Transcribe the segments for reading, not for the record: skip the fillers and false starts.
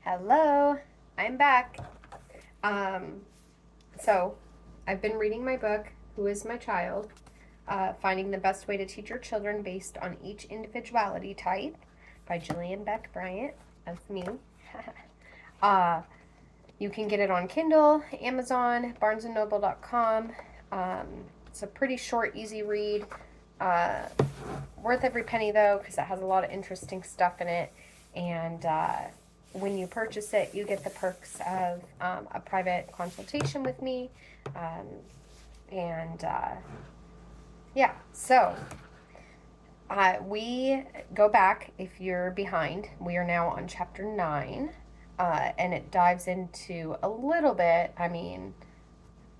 Hello, I'm back. Um, so, I've been reading my book, Who is My Child? Finding the Best Way to Teach Your Children Based on Each Individuality Type by Jilliann Beck-Bryant. That's me. uh, you can get it on Kindle, Amazon, barnesandnoble.com. It's a pretty short, easy read. Uh, Worth every penny though, because it has a lot of interesting stuff in it. And when you purchase it, you get the perks of a private consultation with me. Um, and yeah, so we go back. If you're behind, we are now on chapter 9. And it dives into a little bit. I mean,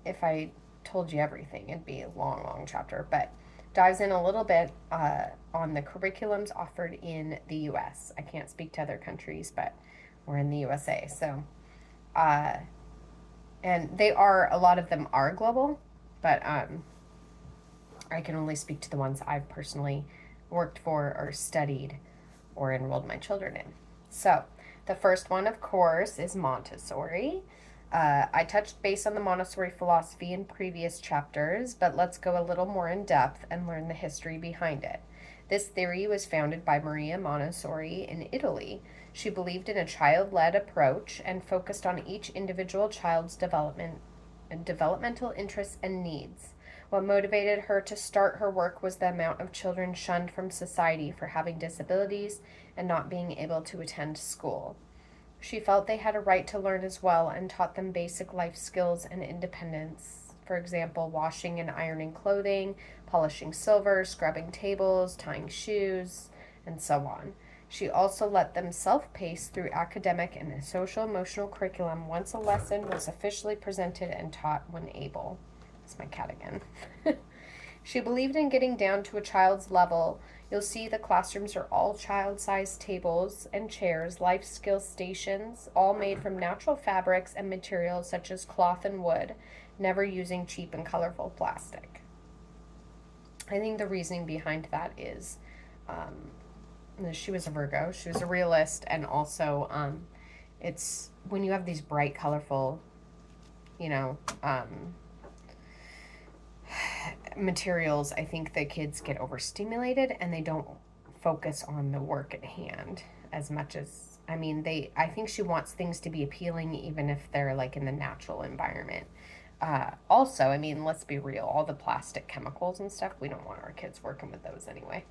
if I told you everything, it'd be a long, long chapter, but dives in a little bit on the curriculums offered in the US. I can't speak to other countries, but we're in the USA. So, uh, and a lot of them are global, but I can only speak to the ones I've personally worked for or studied or enrolled my children in. So, the first one, of course, is Montessori. I touched base on the Montessori philosophy in previous chapters, but let's go a little more in depth and learn the history behind it. This theory was founded by Maria Montessori in Italy. She believed in a child led approach and focused on each individual child's developmental interests and needs. What motivated her to start her work was the amount of children shunned from society for having disabilities and not being able to attend school. She felt they had a right to learn as well and taught them basic life skills and independence. For example, washing and ironing clothing, polishing silver, scrubbing tables, tying shoes, and so on. She also let them self pace through academic and social emotional curriculum once a lesson was officially presented and taught when able. That's my cat again. She believed in getting down to a child's level. You'll see the classrooms are all child sized tables and chairs, life skill stations, all made from natural fabrics and materials such as cloth and wood, never using cheap and colorful plastic. I think the reasoning behind that is she was a Virgo, she was a realist, and also it's when you have these bright, colorful, you know, materials, I think the kids get overstimulated and they don't focus on the work at hand as much as I think she wants things to be appealing even if they're like in the natural environment. Also, I mean, let's be real, all the plastic chemicals and stuff, we don't want our kids working with those anyway.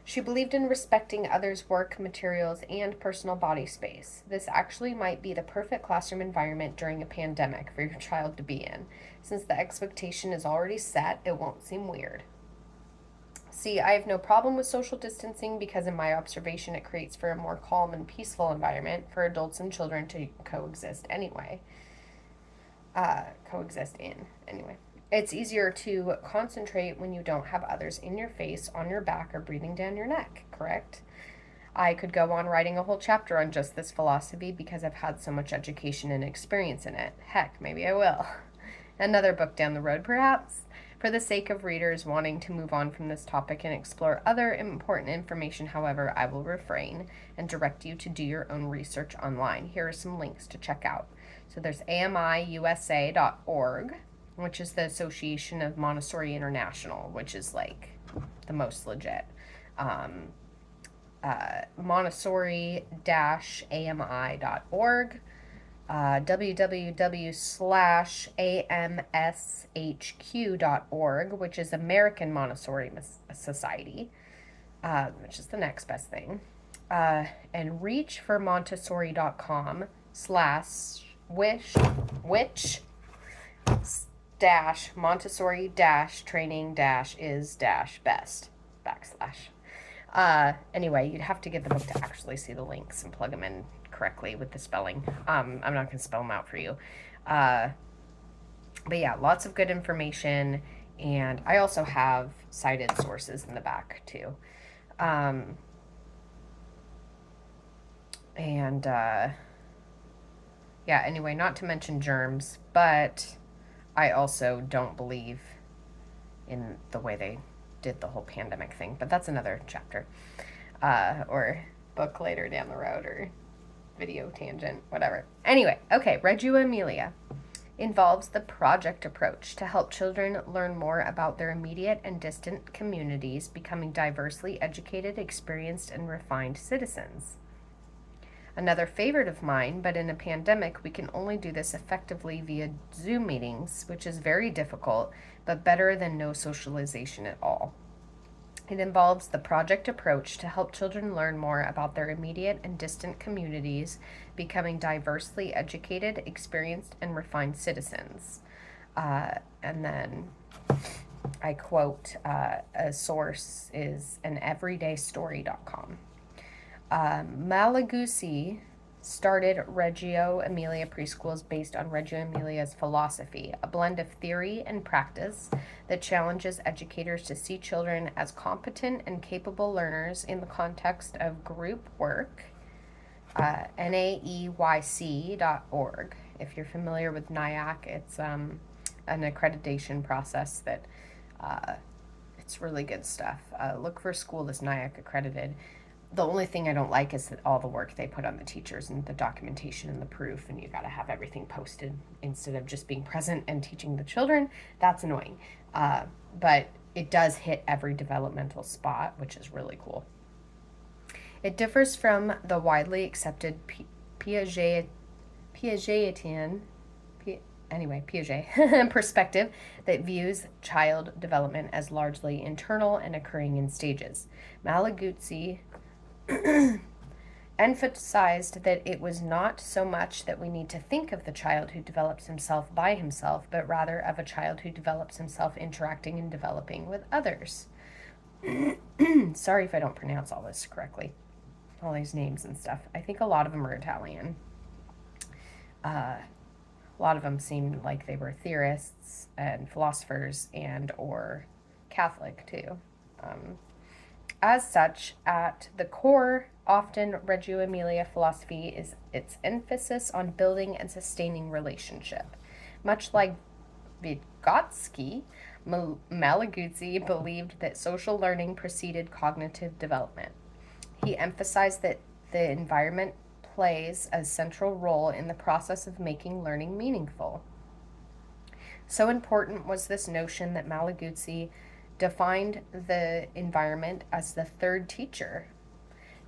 She believed in respecting others' work, materials, and personal body space. This actually might be the perfect classroom environment during a pandemic for your child to be in. Since the expectation is already set, it won't seem weird. See, I have no problem with social distancing because, in my observation, it creates for a more calm and peaceful environment for adults and children to coexist anyway. Coexist in, anyway. It's easier to concentrate when you don't have others in your face, on your back, or breathing down your neck, correct? I could go on writing a whole chapter on just this philosophy because I've had so much education and experience in it. Heck, maybe I will. Another book down the road, perhaps. For the sake of readers wanting to move on from this topic and explore other important information, however, I will refrain and direct you to do your own research online. Here are some links to check out. So there's amiusa.org, which is the Association of Montessori International, which is like the most legit. Montessori-ami.org, www.amshq.org, which is American Montessori Society, which is the next best thing, and reachformontessori.com slash which dash Montessori dash training dash is dash best backslash. Anyway, you'd have to get the book to actually see the links and plug them in correctly with the spelling. I'm not going to spell them out for you. But yeah, lots of good information. And I also have cited sources in the back too. Yeah, anyway, not to mention germs, but I also don't believe in the way they did the whole pandemic thing, but that's another chapter or book later down the road or video tangent, whatever. Anyway, okay, Reggio Emilia involves the project approach to help children learn more about their immediate and distant communities, becoming diversely educated, experienced, and refined citizens. Another favorite of mine, but in a pandemic, we can only do this effectively via Zoom meetings, which is very difficult, but better than no socialization at all. It involves the project approach to help children learn more about their immediate and distant communities, becoming diversely educated, experienced, and refined citizens. And then I quote, a source is an everydaystory.com. Malaguzzi started Reggio Emilia preschools based on Reggio Emilia's philosophy, a blend of theory and practice that challenges educators to see children as competent and capable learners in the context of group work. naeyc.org. If you're familiar with NIAC, it's an accreditation process that it's really good stuff. Look for a school that's NIAC accredited. The only thing I don't like is that all the work they put on the teachers and the documentation and the proof, and you got to have everything posted instead of just being present and teaching the children. That's annoying. But it does hit every developmental spot, which is really cool. It differs from the widely accepted Piagetian perspective that views child development as largely internal and occurring in stages. Malaguzzi emphasized that it was not so much that we need to think of the child who develops himself by himself, but rather of a child who develops himself interacting and developing with others. Sorry if I don't pronounce all this correctly, all these names and stuff. I think a lot of them are Italian. A lot of them seem like they were theorists and philosophers and or Catholic too. As such, at the core, often Reggio Emilia philosophy is its emphasis on building and sustaining relationship. Much like Vygotsky, Malaguzzi believed that social learning preceded cognitive development. He emphasized that the environment plays a central role in the process of making learning meaningful. So important was this notion that Malaguzzi defined the environment as the third teacher.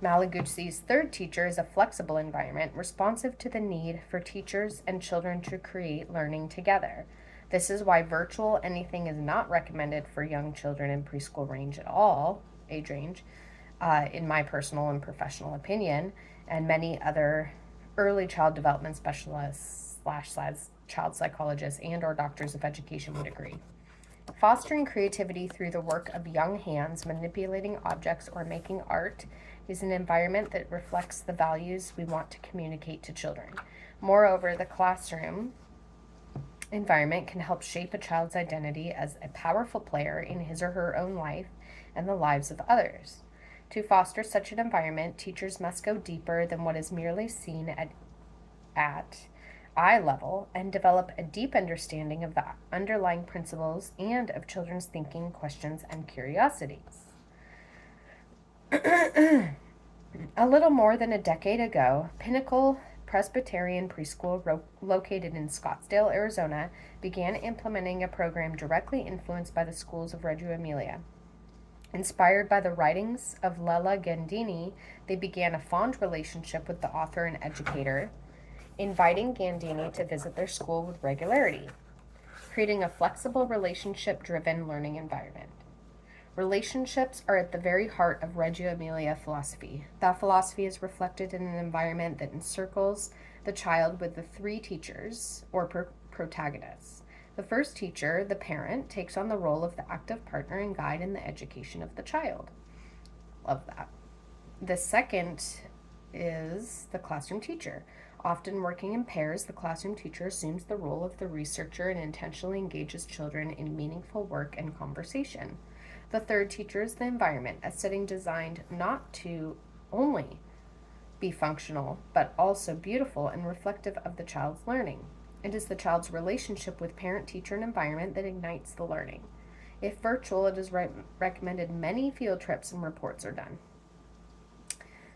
Malaguzzi's third teacher is a flexible environment responsive to the need for teachers and children to create learning together. This is why virtual anything is not recommended for young children in preschool range at all, age range, in my personal and professional opinion, and many other early child development specialists / child psychologists and or doctors of education would agree. Fostering creativity through the work of young hands, manipulating objects, or making art is an environment that reflects the values we want to communicate to children. Moreover, the classroom environment can help shape a child's identity as a powerful player in his or her own life and the lives of others. To foster such an environment, teachers must go deeper than what is merely seen at eye level and develop a deep understanding of the underlying principles and of children's thinking, questions, and curiosities. A little more than a decade ago, Pinnacle Presbyterian Preschool, located in Scottsdale, Arizona, began implementing a program directly influenced by the schools of Reggio Emilia. Inspired by the writings of Lella Gandini, they began a fond relationship with the author and educator, inviting Gandini to visit their school with regularity, creating a flexible, relationship-driven learning environment. Relationships are at the very heart of Reggio Emilia philosophy. That philosophy is reflected in an environment that encircles the child with the three teachers, or protagonists. The first teacher, the parent, takes on the role of the active partner and guide in the education of the child. Love that. The second is the classroom teacher. Often working in pairs, the classroom teacher assumes the role of the researcher and intentionally engages children in meaningful work and conversation. The third teacher is the environment, a setting designed not to only be functional, but also beautiful and reflective of the child's learning. It is the child's relationship with parent, teacher, and environment that ignites the learning. If virtual, it is recommended many field trips and reports are done.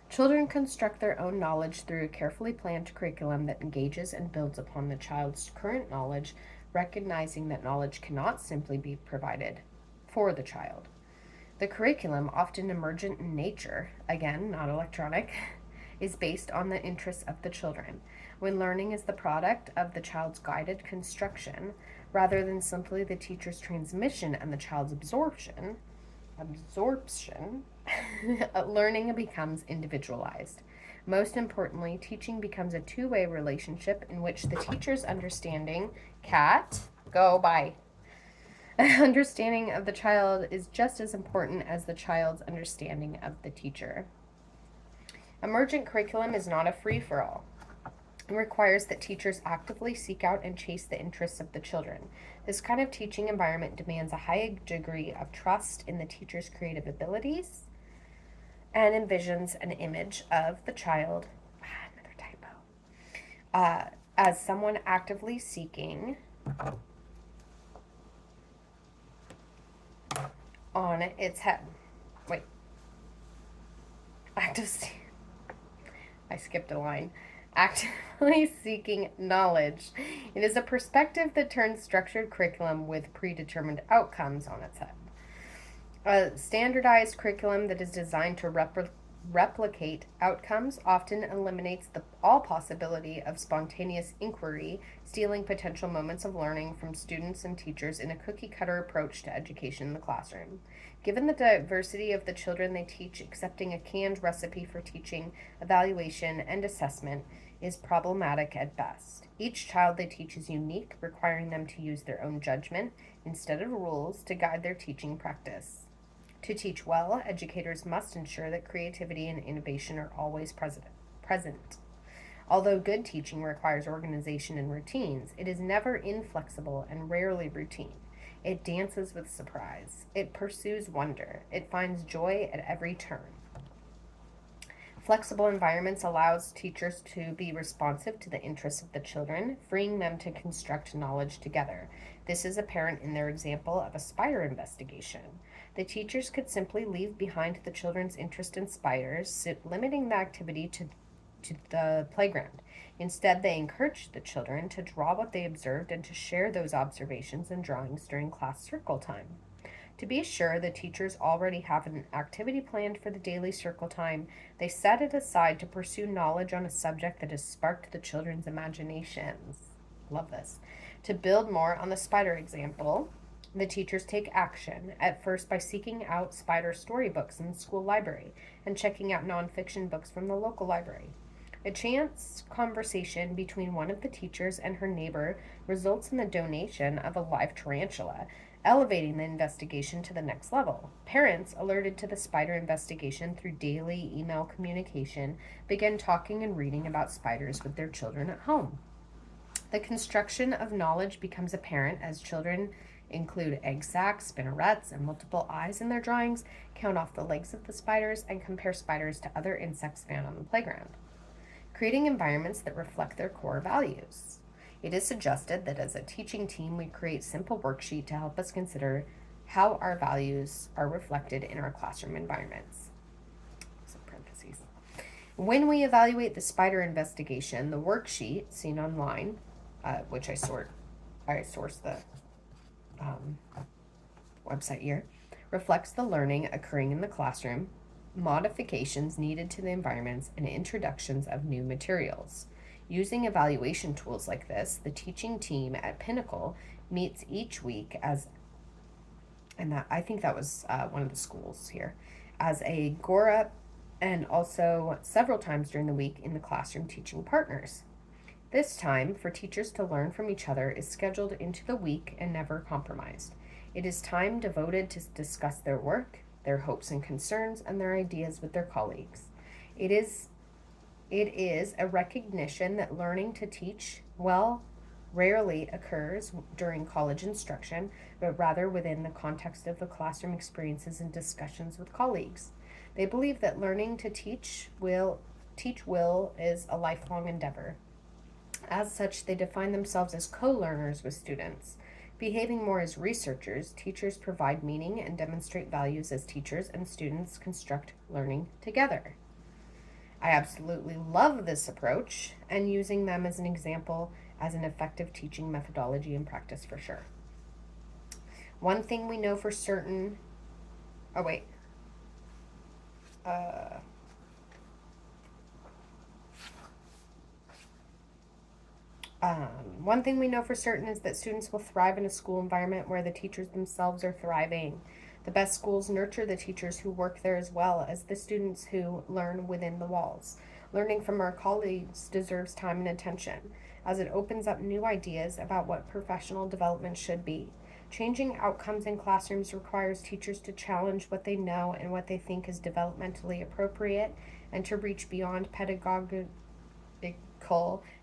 Children construct their own knowledge through a carefully planned curriculum that engages and builds upon the child's current knowledge, recognizing that knowledge cannot simply be provided for the child. The curriculum, often emergent in nature, again, not electronic, is based on the interests of the children. When learning is the product of the child's guided construction, rather than simply the teacher's transmission and the child's absorption, learning becomes individualized. Most importantly, teaching becomes a two-way relationship in which the teacher's understanding, understanding of the child is just as important as the child's understanding of the teacher. Emergent curriculum is not a free-for-all. It requires that teachers actively seek out and chase the interests of the children. This kind of teaching environment demands a high degree of trust in the teacher's creative abilities and envisions an image of the child, another typo, as someone actively seeking on its head. Wait. I skipped a line. Actively seeking knowledge. It is a perspective that turns structured curriculum with predetermined outcomes on its head. A standardized curriculum that is designed to replicate outcomes often eliminates all possibility of spontaneous inquiry, stealing potential moments of learning from students and teachers in a cookie-cutter approach to education in the classroom. Given the diversity of the children they teach, accepting a canned recipe for teaching, evaluation, and assessment is problematic at best. Each child they teach is unique, requiring them to use their own judgment instead of rules to guide their teaching practice. To teach well, educators must ensure that creativity and innovation are always present. Although good teaching requires organization and routines, it is never inflexible and rarely routine. It dances with surprise. It pursues wonder. It finds joy at every turn. Flexible environments allows teachers to be responsive to the interests of the children, freeing them to construct knowledge together. This is apparent in their example of a spider investigation. The teachers could simply leave behind the children's interest in spiders, limiting the activity to the playground. Instead, they encouraged the children to draw what they observed and to share those observations and drawings during class circle time. To be sure the teachers already have an activity planned for the daily circle time, they set it aside to pursue knowledge on a subject that has sparked the children's imaginations. Love this. To build more on the spider example, the teachers take action, at first by seeking out spider storybooks in the school library and checking out nonfiction books from the local library. A chance conversation between one of the teachers and her neighbor results in the donation of a live tarantula, elevating the investigation to the next level. Parents, alerted to the spider investigation through daily email communication, begin talking and reading about spiders with their children at home. The construction of knowledge becomes apparent as children include egg sacs, spinnerets, and multiple eyes in their drawings, count off the legs of the spiders, and compare spiders to other insects found on the playground, creating environments that reflect their core values. It is suggested that as a teaching team, we create simple worksheet to help us consider how our values are reflected in our classroom environments. So parentheses. When we evaluate the spider investigation, the worksheet seen online, which I sourced the website here, reflects the learning occurring in the classroom, modifications needed to the environments, and introductions of new materials. Using evaluation tools like this, the teaching team at Pinnacle meets each week I think that was one of the schools here, as a GORA, and also several times during the week in the classroom teaching partners. This time for teachers to learn from each other is scheduled into the week and never compromised. It is time devoted to discuss their work, their hopes and concerns, and their ideas with their colleagues. It is a recognition that learning to teach well rarely occurs during college instruction, but rather within the context of the classroom experiences and discussions with colleagues. They believe that learning to teach will is a lifelong endeavor. As such, they define themselves as co-learners with students. Behaving more as researchers, teachers provide meaning and demonstrate values as teachers, and students construct learning together. I absolutely love this approach and using them as an example as an effective teaching methodology and practice for sure. One thing we know for certain. Oh, wait. Uh, One thing we know for certain is that students will thrive in a school environment where the teachers themselves are thriving. The best schools nurture the teachers who work there as well as the students who learn within the walls. Learning from our colleagues deserves time and attention, as it opens up new ideas about what professional development should be. Changing outcomes in classrooms requires teachers to challenge what they know and what they think is developmentally appropriate and to reach beyond pedagogical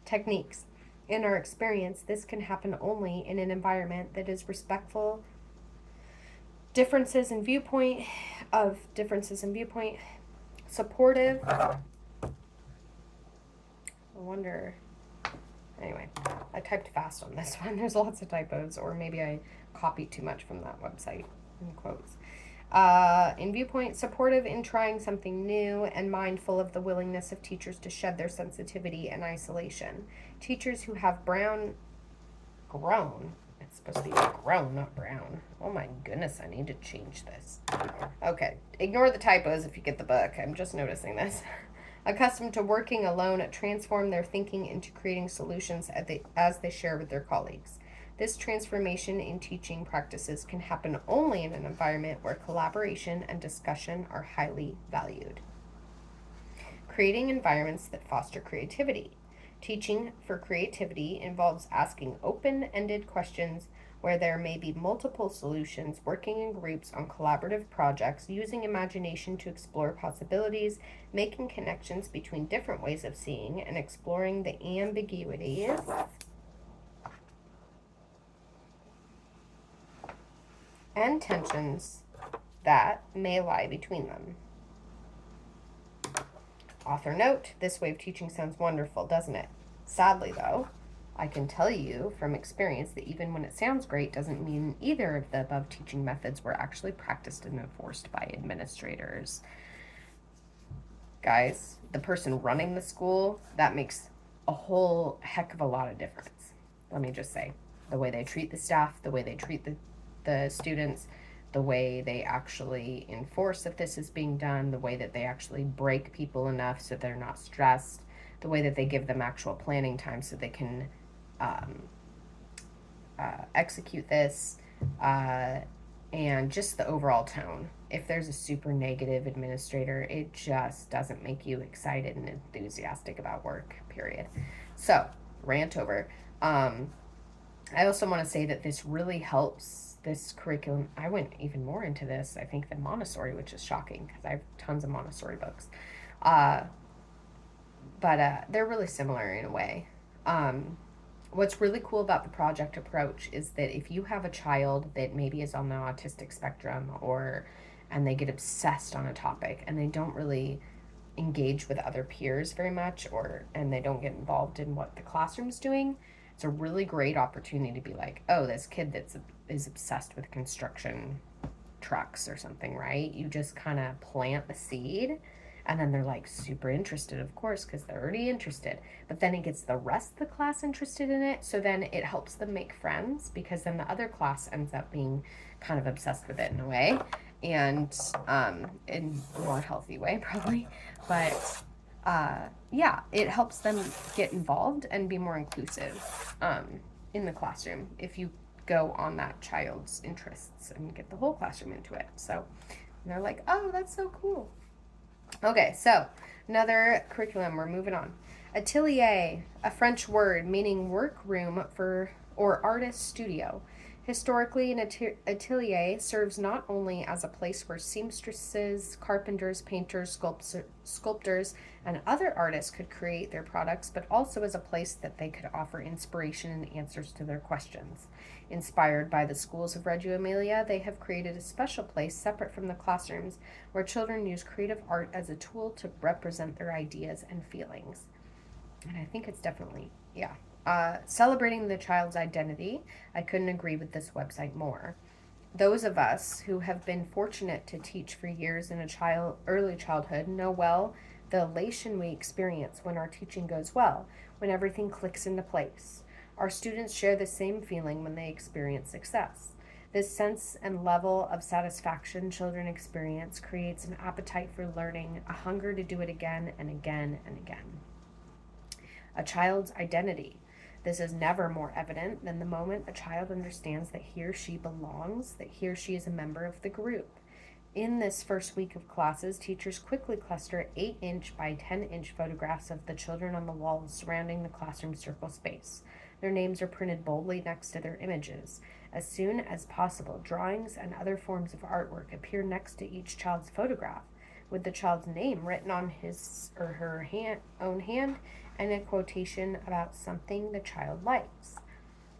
techniques. In our experience, this can happen only in an environment that is respectful differences in viewpoint supportive. I wonder. Anyway, I typed fast on this one. There's lots of typos, or maybe I copied too much from that website in quotes. In viewpoint, supportive in trying something new, and mindful of the willingness of teachers to shed their sensitivity and isolation. Teachers who have grown, it's supposed to be grown, not brown. Oh my goodness, I need to change this. Okay, ignore the typos if you get the book. I'm just noticing this. Accustomed to working alone, transform their thinking into creating solutions as they share with their colleagues. This transformation in teaching practices can happen only in an environment where collaboration and discussion are highly valued. Creating environments that foster creativity. Teaching for creativity involves asking open-ended questions where there may be multiple solutions, working in groups on collaborative projects, using imagination to explore possibilities, making connections between different ways of seeing, and exploring the ambiguities and tensions that may lie between them. Author note, this way of teaching sounds wonderful, doesn't it? Sadly, though, I can tell you from experience that even when it sounds great doesn't mean either of the above teaching methods were actually practiced and enforced by administrators. Guys, the person running the school, that makes a whole heck of a lot of difference. Let me just say, the way they treat the staff, the way they treat the students, the way they actually enforce that this is being done, the way that they actually break people enough so they're not stressed, the way that they give them actual planning time so they can execute this, and just the overall tone. If there's a super negative administrator, it just doesn't make you excited and enthusiastic about work, period. So, rant over. I also want to say that this really helps this curriculum. I went even more into this, I think, than Montessori, which is shocking because I have tons of Montessori books. But they're really similar in a way. What's really cool about the project approach is that if you have a child that maybe is on the autistic spectrum and they get obsessed on a topic and they don't really engage with other peers very much and they don't get involved in what the classroom's doing, it's a really great opportunity to be like, oh, this kid is obsessed with construction trucks or something, right? You just kind of plant the seed and then they're like super interested, of course, because they're already interested. But then it gets the rest of the class interested in it. So then it helps them make friends because then the other class ends up being kind of obsessed with it in a way, and in a more healthy way, probably. But yeah, it helps them get involved and be more inclusive in the classroom if you go on that child's interests and get the whole classroom into it. So they're like, oh, that's so cool. Okay, so another curriculum, we're moving on. Atelier, a French word meaning workroom or artist studio. Historically, an atelier serves not only as a place where seamstresses, carpenters, painters, sculptors, and other artists could create their products, but also as a place that they could offer inspiration and answers to their questions. Inspired by the schools of Reggio Emilia, they have created a special place separate from the classrooms where children use creative art as a tool to represent their ideas and feelings. And I think it's definitely, yeah. Celebrating the child's identity, I couldn't agree with this website more. Those of us who have been fortunate to teach for years in early childhood know well the elation we experience when our teaching goes well, when everything clicks into place. Our students share the same feeling when they experience success. This sense and level of satisfaction children experience creates an appetite for learning, a hunger to do it again and again and again. A child's identity. This is never more evident than the moment a child understands that he or she belongs, that he or she is a member of the group. In this first week of classes, teachers quickly cluster 8-inch by 10-inch photographs of the children on the walls surrounding the classroom circle space. Their names are printed boldly next to their images. As soon as possible, drawings and other forms of artwork appear next to each child's photograph, with the child's name written on his or her own hand and a quotation about something the child likes.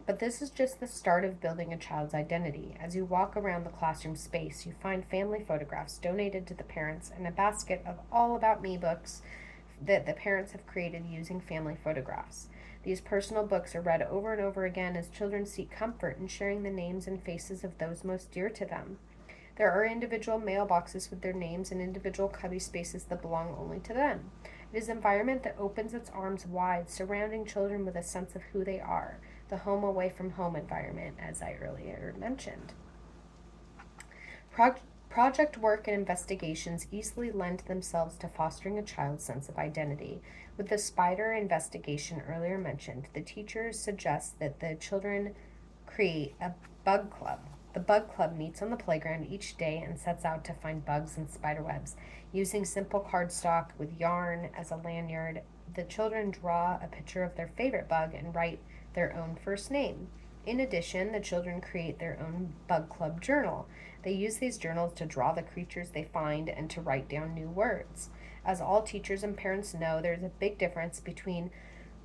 But this is just the start of building a child's identity. As you walk around the classroom space, you find family photographs donated to the parents and a basket of all about me books that the parents have created using family photographs. These personal books are read over and over again as children seek comfort in sharing the names and faces of those most dear to them. There are individual mailboxes with their names and individual cubby spaces that belong only to them. It is an environment that opens its arms wide, surrounding children with a sense of who they are, the home away from home environment, as I earlier mentioned. Project work and investigations easily lend themselves to fostering a child's sense of identity. With the spider investigation earlier mentioned, the teachers suggest that the children create a bug club. The bug club meets on the playground each day and sets out to find bugs and spider webs. Using simple cardstock with yarn as a lanyard, the children draw a picture of their favorite bug and write their own first name. In addition, the children create their own bug club journal. They use these journals to draw the creatures they find and to write down new words. As all teachers and parents know, there's a big difference between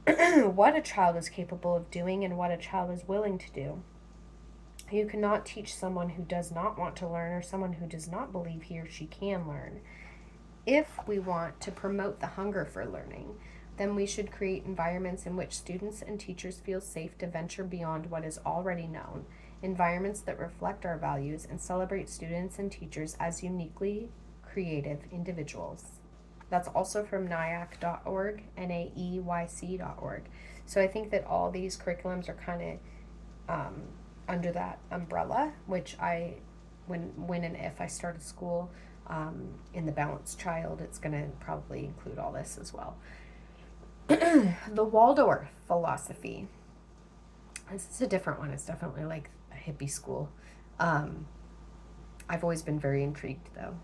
what a child is capable of doing and what a child is willing to do. You cannot teach someone who does not want to learn or someone who does not believe he or she can learn. If we want to promote the hunger for learning, then we should create environments in which students and teachers feel safe to venture beyond what is already known, environments that reflect our values and celebrate students and teachers as uniquely creative individuals. That's also from NAEYC.org, NAEYC.org. So I think that all these curriculums are kind of under that umbrella, which when and if I start a school in the Balanced Child, it's going to probably include all this as well. The Waldorf philosophy. This is a different one. It's definitely like a hippie school. I've always been very intrigued, though.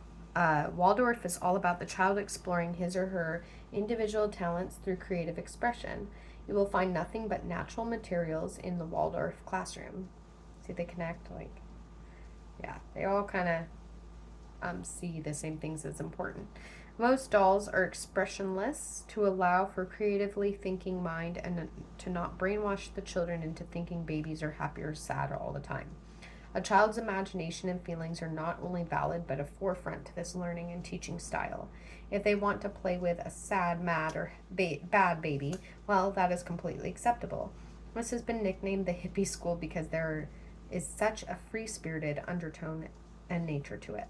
Waldorf is all about the child exploring his or her individual talents through creative expression. You will find nothing but natural materials in the Waldorf classroom. See, they connect, like, yeah, they all kind of see the same things as important. Most dolls are expressionless to allow for creatively thinking mind and to not brainwash the children into thinking babies are happy or sad all the time. A child's imagination and feelings are not only valid but a forefront to this learning and teaching style. If they want to play with a sad, mad, or bad baby, well, that is completely acceptable. This has been nicknamed the hippie school because there is such a free-spirited undertone and nature to it.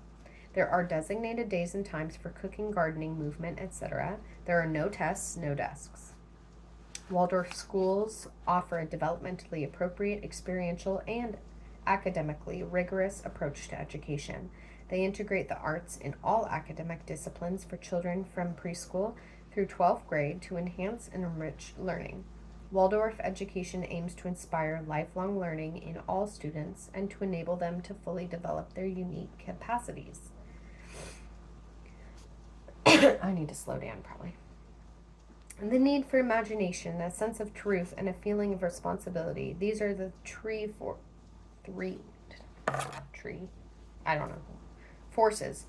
There are designated days and times for cooking, gardening, movement, etc. There are no tests, no desks. Waldorf schools offer a developmentally appropriate, experiential, and academically rigorous approach to education. They integrate the arts in all academic disciplines for children from preschool through 12th grade to enhance and enrich learning. Waldorf education aims to inspire lifelong learning in all students and to enable them to fully develop their unique capacities. I need to slow down, probably. And the need for imagination, a sense of truth, and a feeling of responsibility. These are the forces.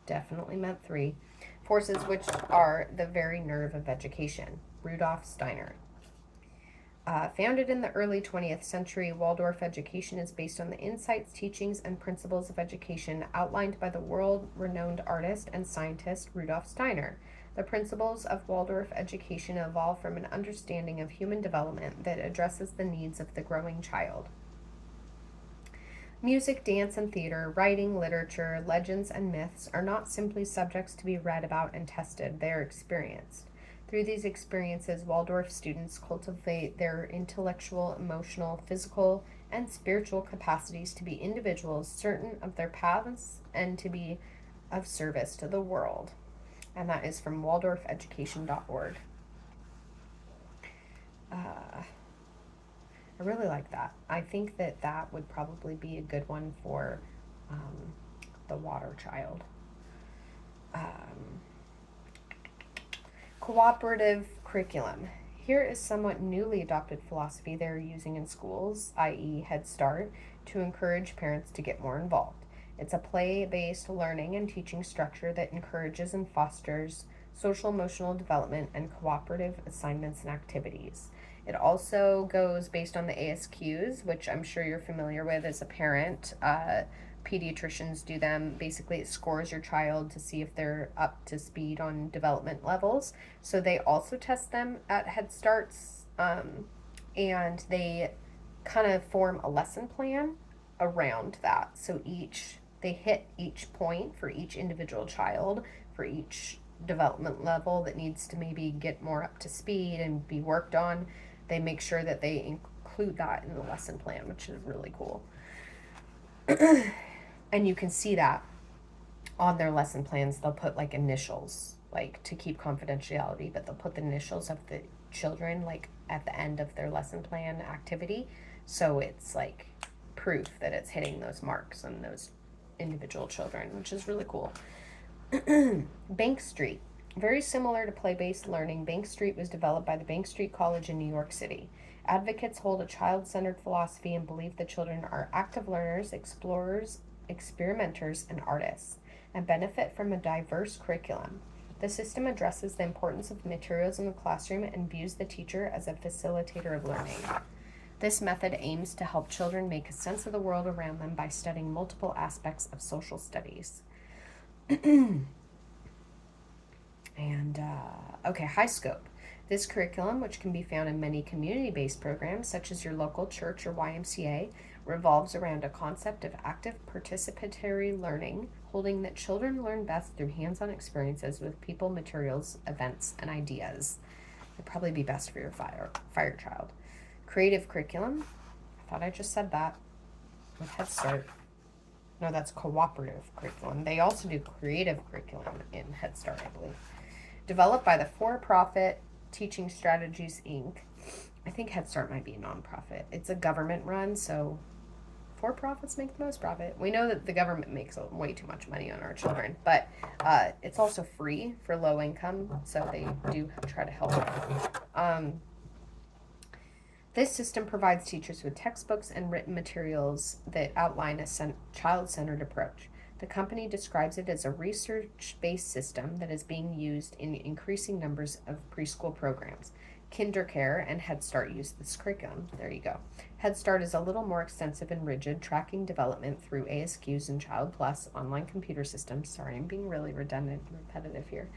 Definitely meant three. Forces which are the very nerve of education. Rudolf Steiner. Founded in the early 20th century, Waldorf education is based on the insights, teachings, and principles of education outlined by the world-renowned artist and scientist Rudolf Steiner. The principles of Waldorf education evolve from an understanding of human development that addresses the needs of the growing child. Music, dance, and theater, writing, literature, legends, and myths are not simply subjects to be read about and tested, they are experienced. Through these experiences, Waldorf students cultivate their intellectual, emotional, physical, and spiritual capacities to be individuals certain of their paths and to be of service to the world. And that is from waldorfeducation.org. I really like that. I think that that would probably be a good one for um, the water child. Um, Cooperative curriculum. Here is somewhat newly adopted philosophy they're using in schools, i.e., Head Start, to encourage parents to get more involved. It's a play based learning and teaching structure that encourages and fosters social emotional development and cooperative assignments and activities. It also goes based on the ASQs, which I'm sure you're familiar with as a parent. Pediatricians do them. Basically, it scores your child to see if they're up to speed on development levels. So they also test them at Head Starts, and they kind of form a lesson plan around that. So they hit each point for each individual child, for each development level that needs to maybe get more up to speed and be worked on. They make sure that they include that in the lesson plan, which is really cool. And you can see that on their lesson plans. They'll put like initials, like to keep confidentiality, but they'll put the initials of the children like at the end of their lesson plan activity. So it's like proof that it's hitting those marks on those individual children, which is really cool. Bank Street. Very similar to play-based learning, Bank Street was developed by the Bank Street College in New York City. Advocates hold a child-centered philosophy and believe that children are active learners, explorers, experimenters, and artists, and benefit from a diverse curriculum. The system addresses the importance of materials in the classroom and views the teacher as a facilitator of learning. This method aims to help children make a sense of the world around them by studying multiple aspects of social studies. And, high scope. This curriculum, which can be found in many community-based programs, such as your local church or YMCA, revolves around a concept of active participatory learning, holding that children learn best through hands-on experiences with people, materials, events, and ideas. It'd probably be best for your fire child. Creative curriculum. I thought I just said that with Head Start. No, that's cooperative curriculum. They also do creative curriculum in Head Start, I believe. Developed by the for-profit Teaching Strategies, Inc. I think Head Start might be a nonprofit. It's a government run, so for-profits make the most profit. We know that the government makes way too much money on our children, but it's also free for low income, so they do try to help. This system provides teachers with textbooks and written materials that outline a child-centered approach. The company describes it as a research-based system that is being used in increasing numbers of preschool programs. KinderCare and Head Start use this curriculum. There you go. Head Start is a little more extensive and rigid, tracking development through ASQs and Child Plus online computer systems. Sorry, I'm being really redundant and repetitive here.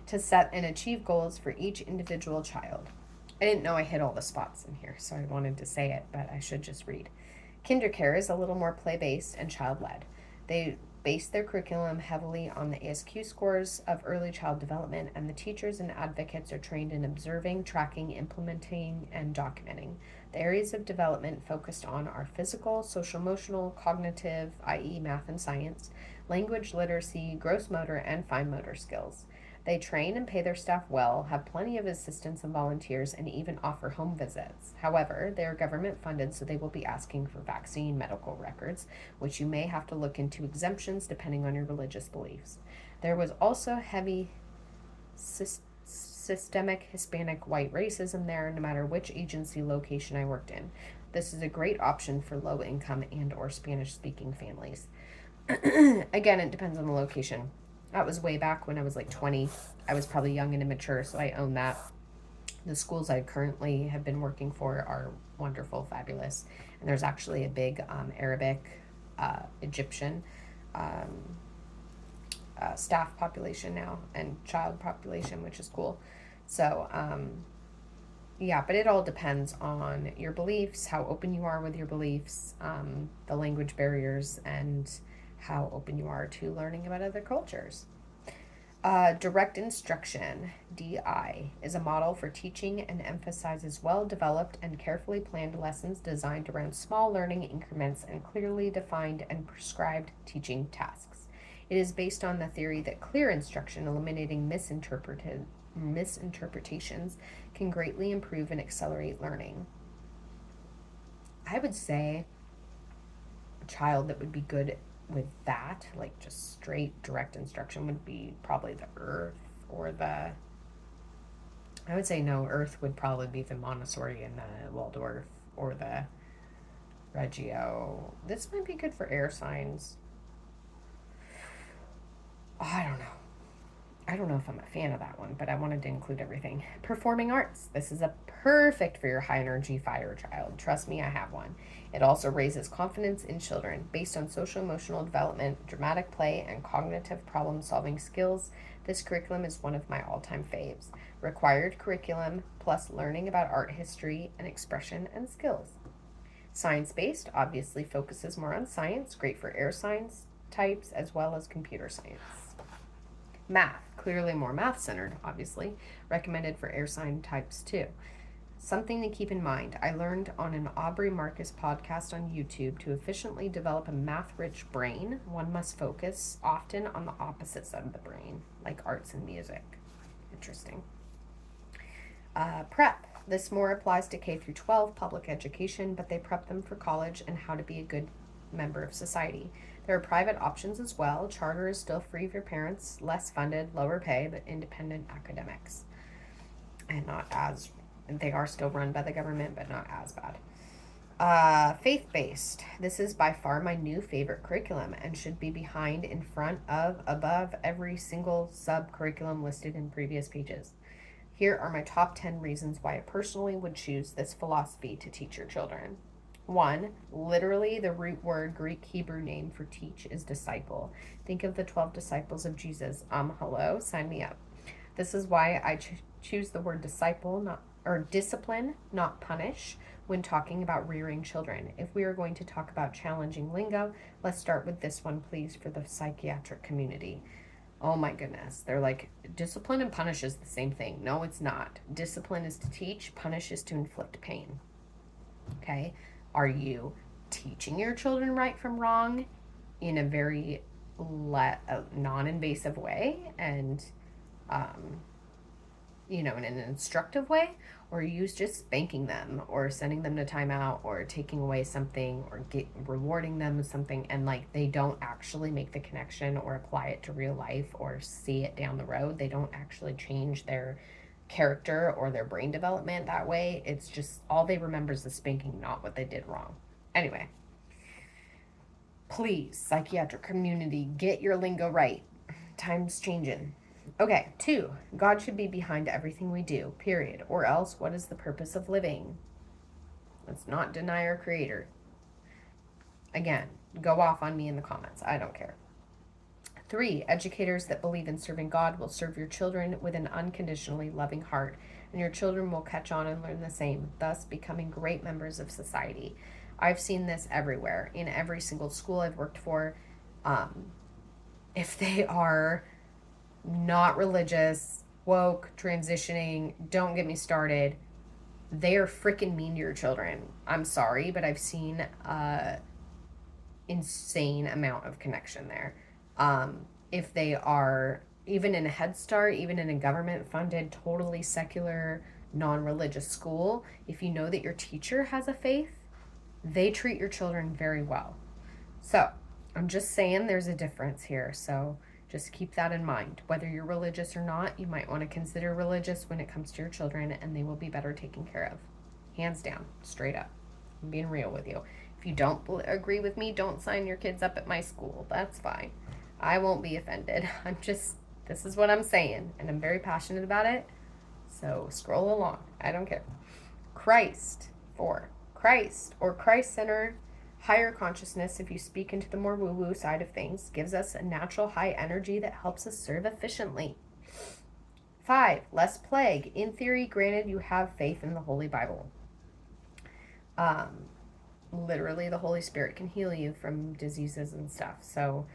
To set and achieve goals for each individual child. I didn't know I hit all the spots in here, so I wanted to say it, but I should just read. KinderCare is a little more play-based and child-led. They base their curriculum heavily on the ASQ scores of early child development, and the teachers and advocates are trained in observing, tracking, implementing, and documenting. The areas of development focused on are physical, social-emotional, cognitive, i.e. math and science, language literacy, gross motor, and fine motor skills. They train and pay their staff well, have plenty of assistants and volunteers, and even offer home visits. However, they are government funded, so they will be asking for vaccine medical records, which you may have to look into exemptions depending on your religious beliefs. There was also heavy systemic Hispanic white racism there, no matter which agency location I worked in. This is a great option for low income and or Spanish speaking families. Again, it depends on the location. That was way back when I was like 20. I was probably young and immature, so I own that. The schools I currently have been working for are wonderful, fabulous. And there's actually a big Arabic, Egyptian staff population now and child population, which is cool. So, Yeah, but it all depends on your beliefs, how open you are with your beliefs, the language barriers, and how open you are to learning about other cultures. Direct instruction, DI, is a model for teaching and emphasizes well developed and carefully planned lessons designed around small learning increments and clearly defined and prescribed teaching tasks. It is based on the theory that clear instruction, eliminating misinterpretations, can greatly improve and accelerate learning. I would say a child that would be good with that, like just straight direct instruction, would be probably the Earth or the. I would say no, Earth would probably be the Montessori and the Waldorf or the Reggio. This might be good for air signs. I don't know. I don't know if I'm a fan of that one, but I wanted to include everything. Performing arts. This is a perfect for your high energy fire child. Trust me, I have one. It also raises confidence in children. Based on social emotional development, dramatic play, and cognitive problem solving skills, this curriculum is one of my all time faves. Required curriculum plus learning about art history and expression and skills. Science based obviously focuses more on science, great for air science types as well as computer science. Math, clearly more math centered, obviously, recommended for air sign types too. Something to keep in mind, I learned on an Aubrey Marcus podcast on YouTube to efficiently develop a math rich brain, one must focus often on the opposite side of the brain, like arts and music. Interesting. Prep. This more applies to K through 12 public education, but they prep them for college and how to be a good member of society. There are private options as well. Charter is still free for parents, less funded, lower pay, but independent academics. And not as, they are still run by the government, but not as bad. Faith-based. This is by far my new favorite curriculum and should be behind, in front of, above every single sub-curriculum listed in previous pages. Here are my top 10 reasons why I personally would choose this philosophy to teach your children. 1. Literally, the root word Greek Hebrew name for teach is disciple. Think of the 12 disciples of Jesus. Hello, sign me up. This is why I choose the word disciple, discipline, not punish, when talking about rearing children. If we are going to talk about challenging lingo, let's start with this one, please, for the psychiatric community. Oh my goodness. They're like, discipline and punish is the same thing. No, it's not. Discipline is to teach, punish is to inflict pain. Okay? Are you teaching your children right from wrong in a very non-invasive way and, in an instructive way? Or are you just spanking them or sending them to timeout or taking away something or rewarding them with something, and like they don't actually make the connection or apply it to real life or see it down the road? They don't actually change their character or their brain development that way. It's just all they remember is the spanking, not what they did wrong. Anyway, please, psychiatric community, get your lingo right. Time's changing. Okay, 2. God should be behind everything we do, period. Or else, what is the purpose of living? Let's not deny our creator. Again, go off on me in the comments. I don't care. 3. Educators that believe in serving God will serve your children with an unconditionally loving heart, and your children will catch on and learn the same, thus becoming great members of society. I've seen this everywhere, in every single school I've worked for. If they are not religious, woke, transitioning, don't get me started, they are freaking mean to your children. I'm sorry, but I've seen insane amount of connection there. If they are even in a Head Start, even in a government funded, totally secular, non-religious school, if you know that your teacher has a faith, they treat your children very well. So I'm just saying there's a difference here. So just keep that in mind. Whether you're religious or not, you might want to consider religious when it comes to your children, and they will be better taken care of. Hands down, straight up. I'm being real with you. If you don't agree with me, don't sign your kids up at my school. That's fine. I won't be offended. This is what I'm saying, and I'm very passionate about it. So scroll along. I don't care. Christ. 4. Christ or Christ-centered higher consciousness, if you speak into the more woo-woo side of things, gives us a natural high energy that helps us serve efficiently. 5, less plague. In theory, granted, you have faith in the Holy Bible. Literally, the Holy Spirit can heal you from diseases and stuff. So,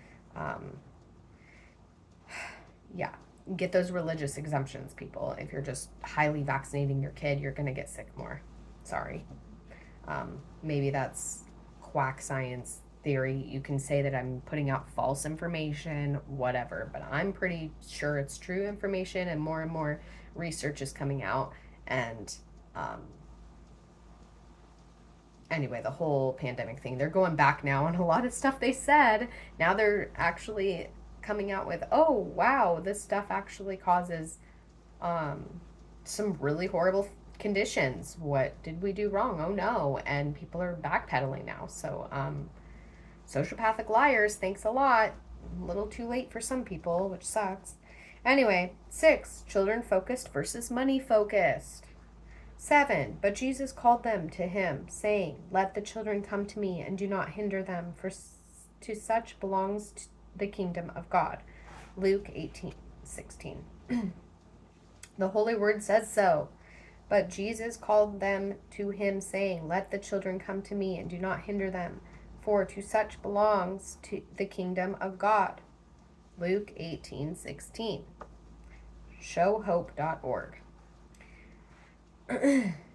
yeah, get those religious exemptions, people. If you're just highly vaccinating your kid, you're going to get sick more. Sorry. Maybe that's quack science theory. You can say that I'm putting out false information, whatever, but I'm pretty sure it's true information, and more research is coming out. And anyway, the whole pandemic thing, they're going back now on a lot of stuff they said. Now they're actually coming out with, oh, wow, this stuff actually causes some really horrible conditions. What did we do wrong? Oh no. And people are backpedaling now. So, sociopathic liars, thanks a lot. A little too late for some people, which sucks. Anyway, 6, children focused versus money focused. 7, but Jesus called them to him, saying, let the children come to me, and do not hinder them, for to such belongs the kingdom of God. Luke 18:16. The Holy Word says so. But Jesus called them to him, saying, let the children come to me, and do not hinder them, for to such belongs to the kingdom of God. Luke 18:16. Showhope.org.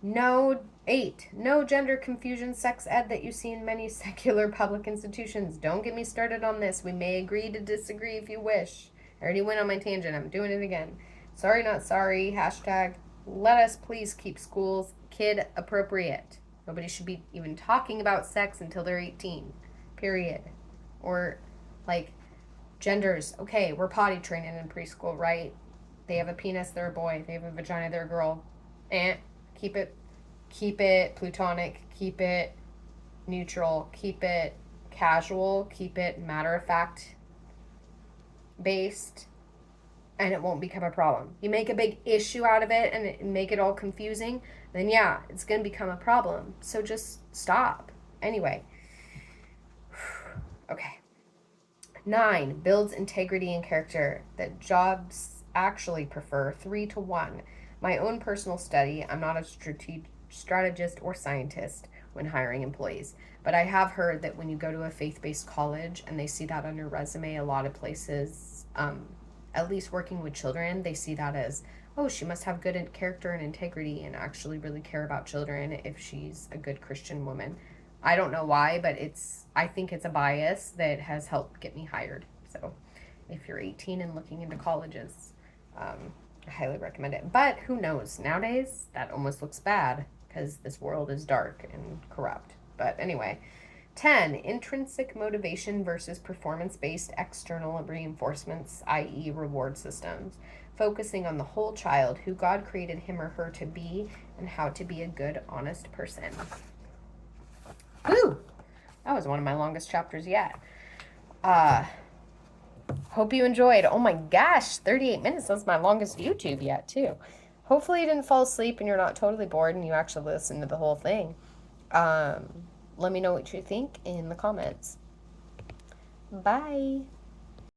No 8. No gender confusion sex ed that you see in many secular public institutions. Don't get me started on this. We may agree to disagree if you wish. I already went on my tangent. I'm doing it again. Sorry, not sorry. Hashtag let us please keep schools kid appropriate. Nobody should be even talking about sex until they're 18. Period. Or like genders. Okay, we're potty training in preschool, right? They have a penis, they're a boy. They have a vagina, they're a girl. Keep it platonic, keep it neutral, keep it casual, keep it matter of fact based, and it won't become a problem. You make a big issue out of it and make it all confusing, then yeah, it's going to become a problem. So just stop. Anyway. Okay. 9, builds integrity and character that jobs actually prefer 3-1. My own personal study, I'm not a strategist or scientist when hiring employees, but I have heard that when you go to a faith-based college and they see that on your resume, a lot of places, at least working with children, they see that as, oh, she must have good character and integrity and actually really care about children if she's a good Christian woman. I don't know why, but I think it's a bias that has helped get me hired. So if you're 18 and looking into colleges, I highly recommend it. But who knows? Nowadays, that almost looks bad because this world is dark and corrupt. But anyway, 10, intrinsic motivation versus performance-based external reinforcements, i.e. reward systems, focusing on the whole child, who God created him or her to be, and how to be a good, honest person. Woo! That was one of my longest chapters yet. Hope you enjoyed. Oh my gosh, 38 minutes. That's my longest YouTube yet, too. Hopefully you didn't fall asleep and you're not totally bored and you actually listened to the whole thing. Let me know what you think in the comments. Bye.